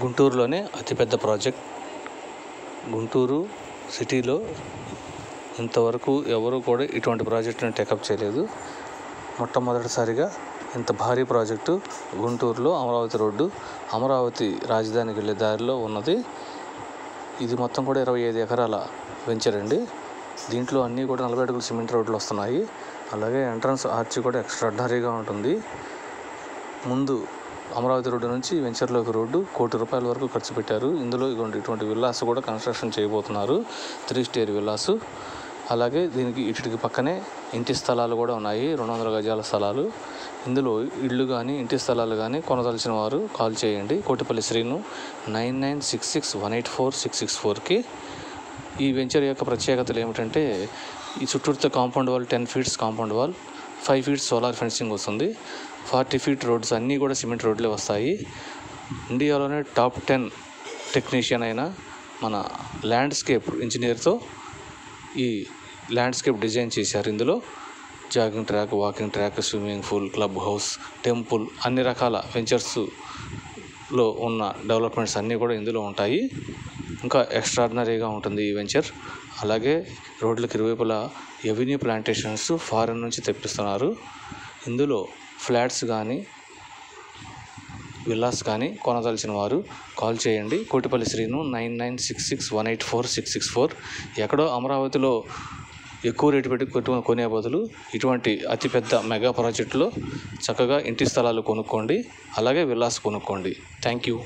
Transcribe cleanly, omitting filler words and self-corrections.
గుంటూరులోనే అతిపెద్ద ప్రాజెక్ట్. గుంటూరు సిటీలో ఇంతవరకు ఎవరు కూడా ఇటువంటి ప్రాజెక్టును టేకప్ చేయలేదు. మొట్టమొదటిసారిగా ఇంత భారీ ప్రాజెక్టు గుంటూరులో అమరావతి రోడ్డు, అమరావతి రాజధానికి వెళ్ళే దారిలో ఉన్నది. ఇది మొత్తం కూడా 25 ఎకరాల వెంచర్ అండి. దీంట్లో అన్నీ కూడా 40 అడుగుల సిమెంట్ రోడ్లు వస్తున్నాయి. అలాగే ఎంట్రన్స్ ఆర్చ్ కూడా ఎక్స్ట్రాడినరీగా ఉంటుంది. ముందు అమరావతి రోడ్డు నుంచి వెంచర్లోకి రోడ్డు ₹1 కోటి వరకు ఖర్చు పెట్టారు. ఇందులో ఇటువంటి విల్లాస్ కూడా కన్స్ట్రక్షన్ చేయబోతున్నారు. 3 స్టేర్ విల్లాసు. అలాగే దీనికి ఇటుకి పక్కనే ఇంటి స్థలాలు కూడా ఉన్నాయి, 200 గజాల స్థలాలు. ఇందులో ఇళ్ళు కానీ ఇంటి స్థలాలు కానీ కొనదలిచిన వారు కాల్ చేయండి. కోటిపల్లి శ్రీను 9966184664కి. ఈ వెంచర్ యొక్క ప్రత్యేకతలు ఏమిటంటే, ఈ చుట్టూతో compound wall 10 feets compound wall, 5 feets solar fencing వస్తుంది. 40 ఫీట్ రోడ్స్ అన్నీ కూడా సిమెంట్ రోడ్లే వస్తాయి. ఇండియాలోనే టాప్ 10 టెక్నీషియన్ అయిన మన ల్యాండ్స్కేప్ ఇంజనీర్తో ఈ ల్యాండ్స్కేప్ డిజైన్ చేశారు. ఇందులో jogging track, walking track, swimming pool, club house, temple, అన్ని రకాల వెంచర్స్లో ఉన్న డెవలప్మెంట్స్ అన్నీ కూడా ఇందులో ఉంటాయి. ఇంకా ఎక్స్ట్రాడినరీగా ఉంటుంది ఈ వెంచర్. అలాగే రోడ్లకు ఇరువైపులా ఎవెన్యూ ప్లాంటేషన్స్ ఫారెన్ నుంచి తెప్పిస్తున్నారు. ఇందులో ఫ్లాట్స్ కానీ విల్లాస్ కానీ కొనదలిచిన వారు కాల్ చేయండి. కోటిపల్లి శ్రీను 9966184664. ఎక్కడో అమరావతిలో ఎక్కువ రేటు పెట్టి కొనే బదులు ఇటువంటి అతిపెద్ద మెగా ప్రాజెక్టులో చక్కగా ఇంటి స్థలాలు కొనుక్కోండి, అలాగే విల్లాస్ కొనుక్కోండి. Thank you.